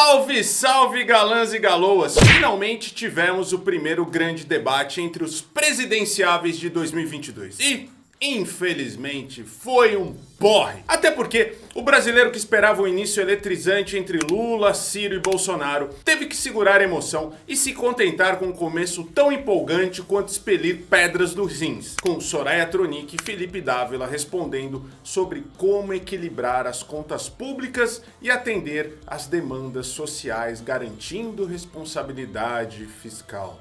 Salve, salve galãs e galoas! Finalmente tivemos o primeiro grande debate entre os presidenciáveis de 2022. E, infelizmente, foi um porre. Até porque o brasileiro que esperava um início eletrizante entre Lula, Ciro e Bolsonaro teve que segurar a emoção e se contentar com um começo tão empolgante quanto expelir pedras dos rins, com Soraya Tronic e Felipe Dávila respondendo sobre como equilibrar as contas públicas e atender às demandas sociais, garantindo responsabilidade fiscal.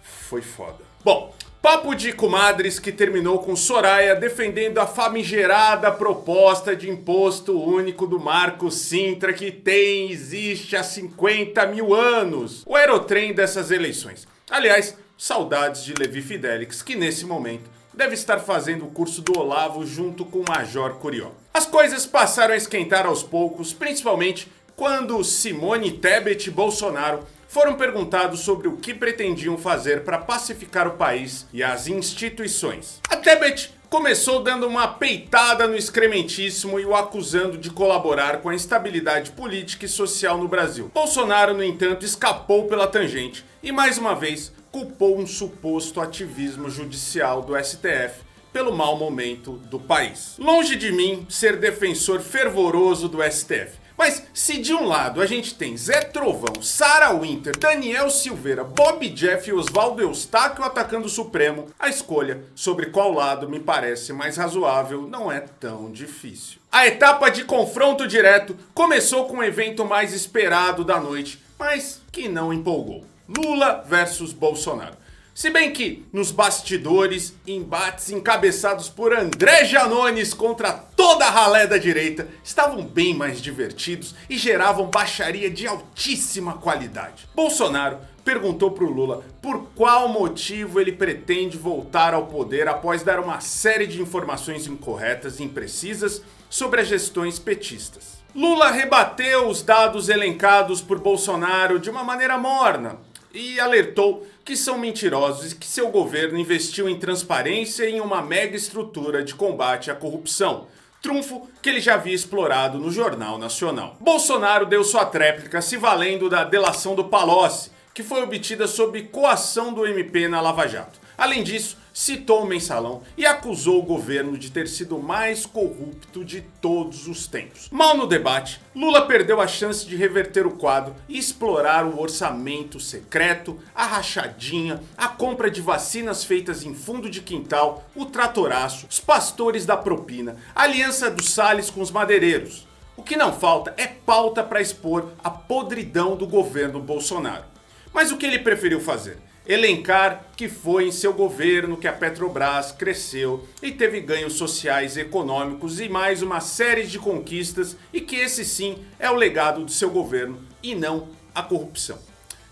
Foi foda. Bom, papo de comadres que terminou com Soraya defendendo a famigerada proposta de imposto único do Marco Sintra que existe há 50 mil anos. O aerotrem dessas eleições. Aliás, saudades de Levi Fidelix, que nesse momento deve estar fazendo o curso do Olavo junto com o Major Curió. As coisas passaram a esquentar aos poucos, principalmente quando Simone Tebet e Bolsonaro foram perguntados sobre o que pretendiam fazer para pacificar o país e as instituições. A Tebet começou dando uma peitada no excrementíssimo e o acusando de colaborar com a instabilidade política e social no Brasil. Bolsonaro, no entanto, escapou pela tangente e mais uma vez culpou um suposto ativismo judicial do STF pelo mau momento do país. Longe de mim ser defensor fervoroso do STF. Mas se de um lado a gente tem Zé Trovão, Sarah Winter, Daniel Silveira, Bob Jeff e Oswaldo Eustáquio atacando o Supremo, a escolha sobre qual lado me parece mais razoável não é tão difícil. A etapa de confronto direto começou com o evento mais esperado da noite, mas que não empolgou. Lula versus Bolsonaro. Se bem que, nos bastidores, embates encabeçados por André Janones contra toda a ralé da direita estavam bem mais divertidos e geravam baixaria de altíssima qualidade. Bolsonaro perguntou pro Lula por qual motivo ele pretende voltar ao poder após dar uma série de informações incorretas e imprecisas sobre as gestões petistas. Lula rebateu os dados elencados por Bolsonaro de uma maneira morna e alertou que são mentirosos e que seu governo investiu em transparência e em uma mega estrutura de combate à corrupção, trunfo que ele já havia explorado no Jornal Nacional. Bolsonaro deu sua tréplica se valendo da delação do Palocci, que foi obtida sob coação do MP na Lava Jato. Além disso, citou o mensalão e acusou o governo de ter sido o mais corrupto de todos os tempos. Mal no debate, Lula perdeu a chance de reverter o quadro e explorar o orçamento secreto, a rachadinha, a compra de vacinas feitas em fundo de quintal, o tratoraço, os pastores da propina, a aliança do Salles com os madeireiros. O que não falta é pauta para expor a podridão do governo Bolsonaro. Mas o que ele preferiu fazer? Elencar que foi em seu governo que a Petrobras cresceu e teve ganhos sociais e econômicos e mais uma série de conquistas e que esse sim é o legado do seu governo e não a corrupção.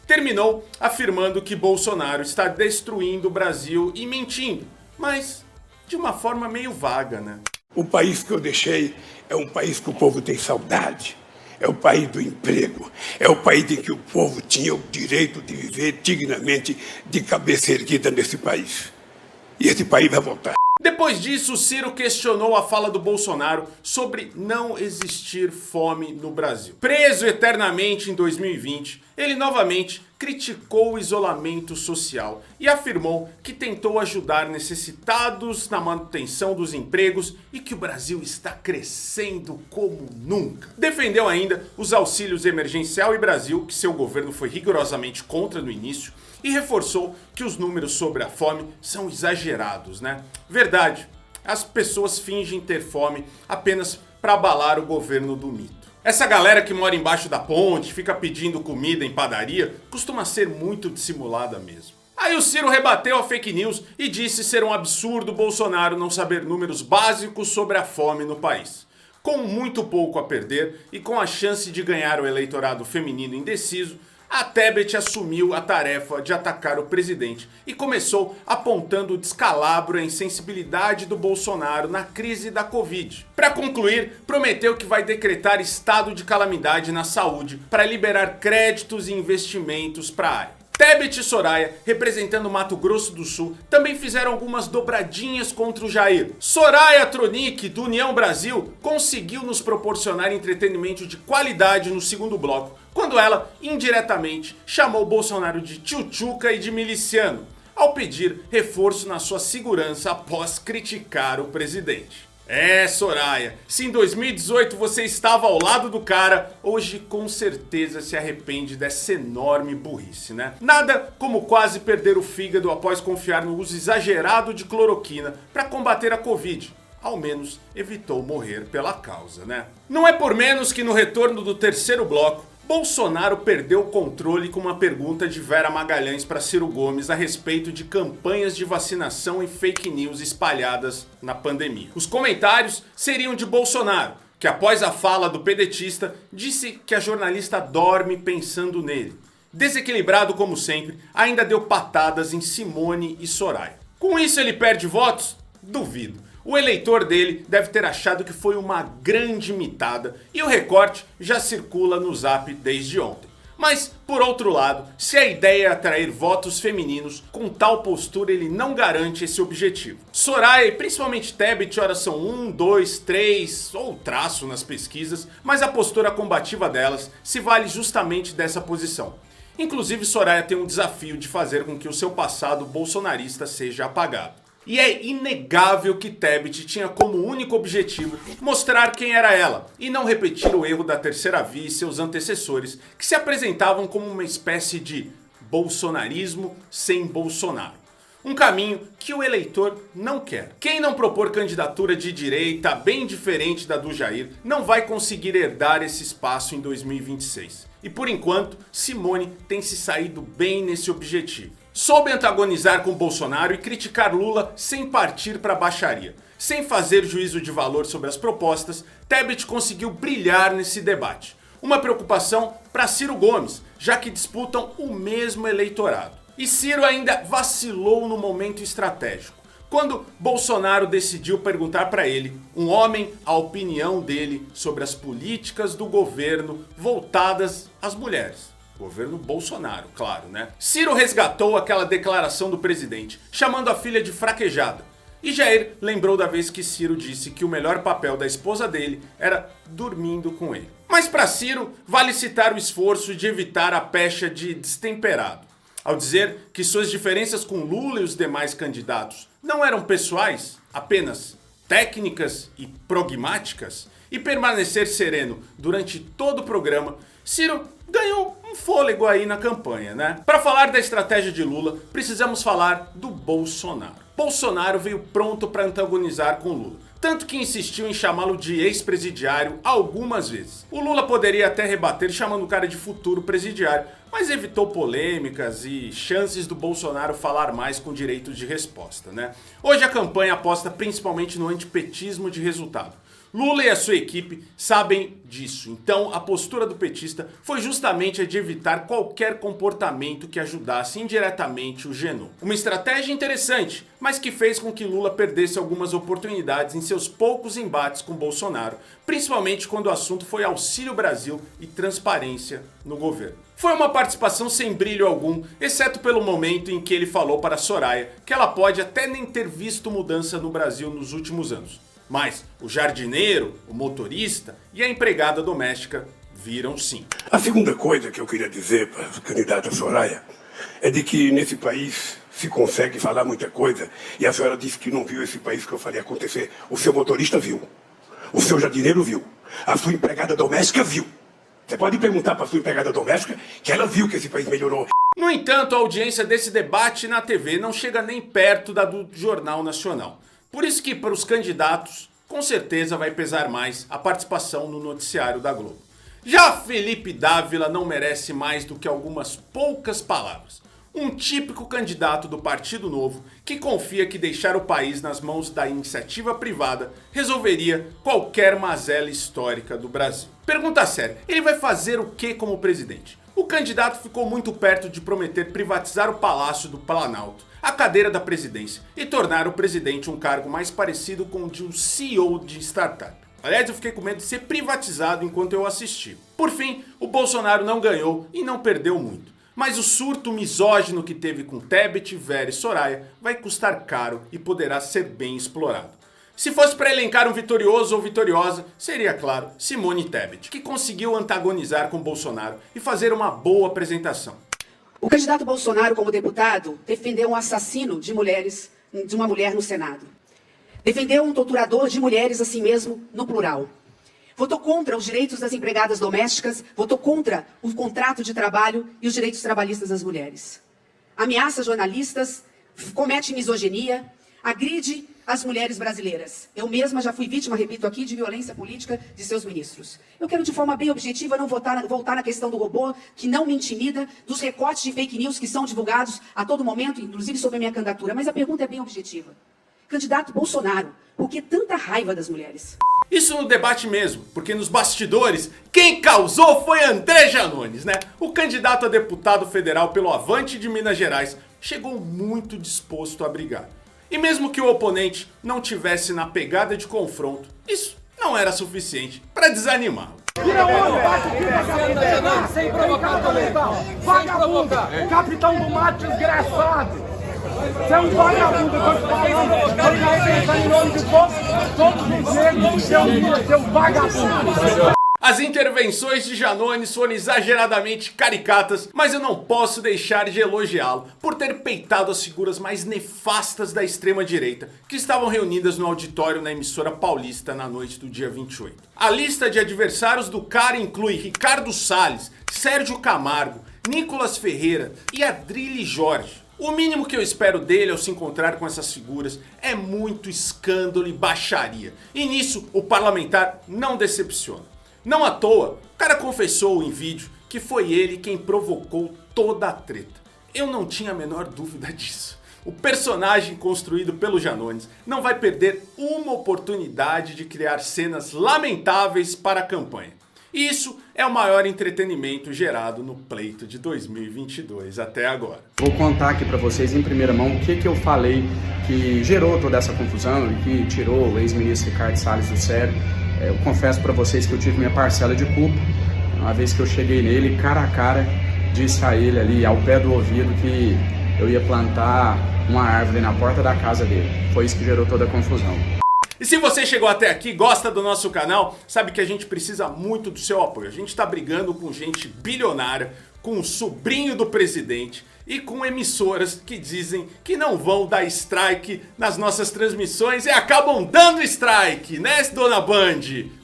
Terminou afirmando que Bolsonaro está destruindo o Brasil e mentindo, mas de uma forma meio vaga, né? O país que eu deixei é um país que o povo tem saudade. É o país do emprego, é o país em que o povo tinha o direito de viver dignamente de cabeça erguida nesse país. E esse país vai voltar. Depois disso, Ciro questionou a fala do Bolsonaro sobre não existir fome no Brasil. Preso eternamente em 2020, ele novamente criticou o isolamento social e afirmou que tentou ajudar necessitados na manutenção dos empregos e que o Brasil está crescendo como nunca. Defendeu ainda os auxílios emergencial e Brasil, que seu governo foi rigorosamente contra no início, e reforçou que os números sobre a fome são exagerados, né? Verdade, as pessoas fingem ter fome apenas para abalar o governo do mito. Essa galera que mora embaixo da ponte, fica pedindo comida em padaria, costuma ser muito dissimulada mesmo. Aí o Ciro rebateu a fake news e disse ser um absurdo Bolsonaro não saber números básicos sobre a fome no país. Com muito pouco a perder e com a chance de ganhar o eleitorado feminino indeciso, a Tebet assumiu a tarefa de atacar o presidente e começou apontando o descalabro e a insensibilidade do Bolsonaro na crise da Covid. Para concluir, prometeu que vai decretar estado de calamidade na saúde para liberar créditos e investimentos para a área. Tebet e Soraya, representando Mato Grosso do Sul, também fizeram algumas dobradinhas contra o Jair. Soraya Tronic, do União Brasil, conseguiu nos proporcionar entretenimento de qualidade no segundo bloco, quando ela, indiretamente, chamou Bolsonaro de tchutchuca e de miliciano, ao pedir reforço na sua segurança após criticar o presidente. Soraya, se em 2018 você estava ao lado do cara, hoje com certeza se arrepende dessa enorme burrice, né? Nada como quase perder o fígado após confiar no uso exagerado de cloroquina para combater a Covid. Ao menos evitou morrer pela causa, né? Não é por menos que no retorno do terceiro bloco, Bolsonaro perdeu o controle com uma pergunta de Vera Magalhães para Ciro Gomes a respeito de campanhas de vacinação e fake news espalhadas na pandemia. Os comentários seriam de Bolsonaro, que após a fala do pedetista, disse que a jornalista dorme pensando nele. Desequilibrado como sempre, ainda deu patadas em Simone e Soraya. Com isso ele perde votos? Duvido. O eleitor dele deve ter achado que foi uma grande mitada e o recorte já circula no Zap desde ontem. Mas, por outro lado, se a ideia é atrair votos femininos, com tal postura ele não garante esse objetivo. Soraya e principalmente Tebet, ora são 1, 2, 3 ou traço nas pesquisas, mas a postura combativa delas se vale justamente dessa posição. Inclusive Soraya tem um desafio de fazer com que o seu passado bolsonarista seja apagado. E é inegável que Tebet tinha como único objetivo mostrar quem era ela e não repetir o erro da terceira via e seus antecessores, que se apresentavam como uma espécie de bolsonarismo sem Bolsonaro. Um caminho que o eleitor não quer. Quem não propor candidatura de direita bem diferente da do Jair não vai conseguir herdar esse espaço em 2026. E por enquanto, Simone tem se saído bem nesse objetivo. Soube antagonizar com Bolsonaro e criticar Lula sem partir para a baixaria. Sem fazer juízo de valor sobre as propostas, Tebet conseguiu brilhar nesse debate. Uma preocupação para Ciro Gomes, já que disputam o mesmo eleitorado. E Ciro ainda vacilou no momento estratégico, quando Bolsonaro decidiu perguntar para ele, um homem, a opinião dele sobre as políticas do governo voltadas às mulheres. Governo Bolsonaro, claro, né? Ciro resgatou aquela declaração do presidente, chamando a filha de fraquejada. E Jair lembrou da vez que Ciro disse que o melhor papel da esposa dele era dormindo com ele. Mas para Ciro, vale citar o esforço de evitar a pecha de destemperado, ao dizer que suas diferenças com Lula e os demais candidatos não eram pessoais, apenas técnicas e pragmáticas, e permanecer sereno durante todo o programa, Ciro ganhou um fôlego aí na campanha, né? Para falar da estratégia de Lula, precisamos falar do Bolsonaro. Bolsonaro veio pronto para antagonizar com Lula, tanto que insistiu em chamá-lo de ex-presidiário algumas vezes. O Lula poderia até rebater chamando o cara de futuro presidiário, mas evitou polêmicas e chances do Bolsonaro falar mais com direito de resposta, né? Hoje a campanha aposta principalmente no antipetismo de resultado. Lula e a sua equipe sabem disso, então a postura do petista foi justamente a de evitar qualquer comportamento que ajudasse indiretamente o Genon. Uma estratégia interessante, mas que fez com que Lula perdesse algumas oportunidades em seus poucos embates com Bolsonaro, principalmente quando o assunto foi Auxílio Brasil e transparência no governo. Foi uma participação sem brilho algum, exceto pelo momento em que ele falou para Soraya que ela pode até nem ter visto mudança no Brasil nos últimos anos. Mas o jardineiro, o motorista e a empregada doméstica viram sim. A segunda coisa que eu queria dizer para a candidata Soraya é de que nesse país se consegue falar muita coisa e a senhora disse que não viu esse país que eu falei acontecer. O seu motorista viu, o seu jardineiro viu, a sua empregada doméstica viu. Você pode perguntar para a sua empregada doméstica que ela viu que esse país melhorou. No entanto, a audiência desse debate na TV não chega nem perto da do Jornal Nacional. Por isso que para os candidatos, com certeza vai pesar mais a participação no noticiário da Globo. Já Felipe Dávila não merece mais do que algumas poucas palavras. Um típico candidato do Partido Novo que confia que deixar o país nas mãos da iniciativa privada resolveria qualquer mazela histórica do Brasil. Pergunta séria, ele vai fazer o que como presidente? O candidato ficou muito perto de prometer privatizar o Palácio do Planalto, a cadeira da presidência, e tornar o presidente um cargo mais parecido com o de um CEO de startup. Aliás, eu fiquei com medo de ser privatizado enquanto eu assisti. Por fim, o Bolsonaro não ganhou e não perdeu muito. Mas o surto misógino que teve com Tebet, Vera e Soraya vai custar caro e poderá ser bem explorado. Se fosse para elencar um vitorioso ou vitoriosa, seria, claro, Simone Tebet, que conseguiu antagonizar com Bolsonaro e fazer uma boa apresentação. O candidato Bolsonaro, como deputado, defendeu um assassino de uma mulher no Senado. Defendeu um torturador de mulheres, assim mesmo, no plural. Votou contra os direitos das empregadas domésticas, votou contra o contrato de trabalho e os direitos trabalhistas das mulheres. Ameaça jornalistas, comete misoginia, agride as mulheres brasileiras. Eu mesma já fui vítima, repito aqui, de violência política de seus ministros. Eu quero de forma bem objetiva não voltar na questão do robô, que não me intimida, dos recortes de fake news que são divulgados a todo momento, inclusive sobre a minha candidatura. Mas a pergunta é bem objetiva. Candidato Bolsonaro, por que tanta raiva das mulheres? Isso no debate mesmo, porque nos bastidores, quem causou foi André Janones, né? O candidato a deputado federal pelo Avante de Minas Gerais chegou muito disposto a brigar. E mesmo que o oponente não tivesse na pegada de confronto, isso não era suficiente para desanimá-lo. Vira onda, bate aqui pra cena, sem provocar também. Vagabundo, capitão do mato desgraçado. Você é um vagabundo, eu tô te falando. Tô pensando em nome de todos os negros, seu vagabundo. As intervenções de Janones foram exageradamente caricatas, mas eu não posso deixar de elogiá-lo por ter peitado as figuras mais nefastas da extrema-direita que estavam reunidas no auditório na emissora paulista na noite do dia 28. A lista de adversários do cara inclui Ricardo Salles, Sérgio Camargo, Nicolas Ferreira e Adrilles Jorge. O mínimo que eu espero dele ao se encontrar com essas figuras é muito escândalo e baixaria. E nisso o parlamentar não decepciona. Não à toa, o cara confessou em vídeo que foi ele quem provocou toda a treta. Eu não tinha a menor dúvida disso. O personagem construído pelo Janones não vai perder uma oportunidade de criar cenas lamentáveis para a campanha. E isso é o maior entretenimento gerado no pleito de 2022 até agora. Vou contar aqui para vocês em primeira mão o que eu falei que gerou toda essa confusão e que tirou o ex-ministro Ricardo Salles do sério. Eu confesso para vocês que eu tive minha parcela de culpa. Uma vez que eu cheguei nele, cara a cara, disse a ele ali ao pé do ouvido que eu ia plantar uma árvore na porta da casa dele. Foi isso que gerou toda a confusão. E se você chegou até aqui, gosta do nosso canal, sabe que a gente precisa muito do seu apoio. A gente está brigando com gente bilionária, com o sobrinho do presidente e com emissoras que dizem que não vão dar strike nas nossas transmissões e acabam dando strike, né, dona Band?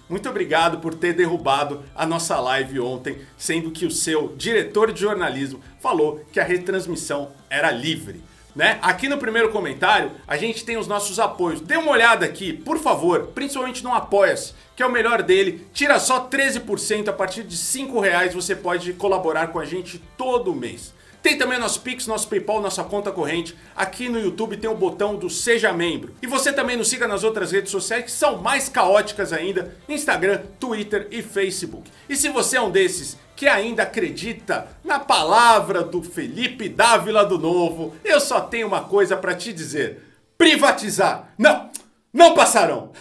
Muito obrigado por ter derrubado a nossa live ontem, sendo que o seu diretor de jornalismo falou que a retransmissão era livre. Né? Aqui no primeiro comentário a gente tem os nossos apoios. Dê uma olhada aqui, por favor, principalmente no Apoia-se, que é o melhor dele. Tira só 13%, a partir de R$5 você pode colaborar com a gente todo mês. Tem também nosso Pix, nosso Paypal, nossa conta corrente. Aqui no YouTube tem o botão do Seja Membro. E você também nos siga nas outras redes sociais que são mais caóticas ainda: Instagram, Twitter e Facebook. E se você é um desses que ainda acredita na palavra do Felipe Dávila do Novo, eu só tenho uma coisa pra te dizer: privatizar não passarão!